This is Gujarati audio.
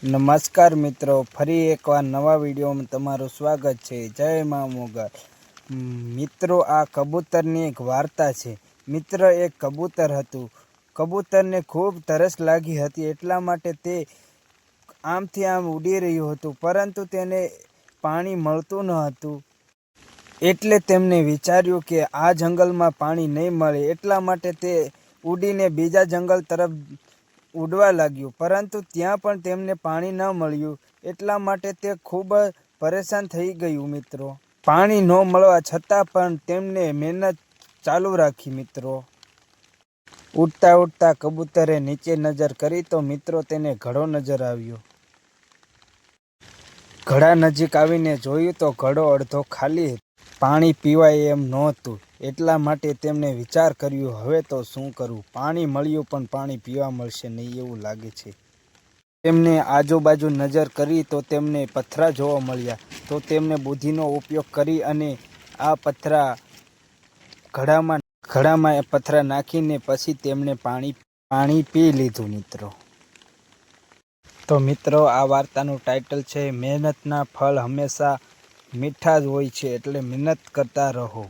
નમસ્કાર મિત્રો, ફરી એકવાર નવા વિડીયોમાં તમારું સ્વાગત છે। જય મા મોગલ। મિત્રો, આ કબૂતરની એક વાર્તા છે। મિત્ર, એક કબૂતર હતું। કબૂતરને ખૂબ તરસ લાગી હતી, એટલા માટે તે આમથી આમ ઉડી રહ્યું હતું, પરંતુ તેને પાણી મળતું ન હતું। એટલે તેમણે વિચાર્યું કે આ જંગલમાં પાણી નહીં મળે, એટલા માટે તે ઉડીને બીજા જંગલ તરફ ઉડવા લાગ્યું, પરંતુ ત્યાં પણ તેમને પાણી ન મળ્યું, એટલા માટે તે ખૂબ પરેશાન થઈ ગયું। મિત્રો, પાણી ન મળવા છતાં પણ તેમણે મહેનત ચાલુ રાખી। મિત્રો, ઉડતા ઉડતા કબૂતરે નીચે નજર કરી તો મિત્રો તેને ઘડો નજર આવ્યો। ઘડા નજીક આવીને જોયું તો ઘડો અડધો ખાલી હતો, પાણી પીવાય એમ નહોતું। એટલા માટે તેમણે વિચાર કર્યો, હવે તો શું કરવું? પાણી મળ્યું પણ પાણી પીવા મળશે નહીં એવું લાગે છે। તેમણે આજુબાજુ નજર કરી તો તેમને પથરા જોવા મળ્યા, તો તેમણે બુદ્ધિનો ઉપયોગ કરી અને આ ઘડામાં પથરા નાખીને પછી તેમણે પાણી પી લીધું। મિત્રો, તો મિત્રો, આ વાર્તાનું ટાઇટલ છે મહેનતના ફળ હંમેશા મીઠા જ હોય છે, એટલે મહેનત કરતા રહો।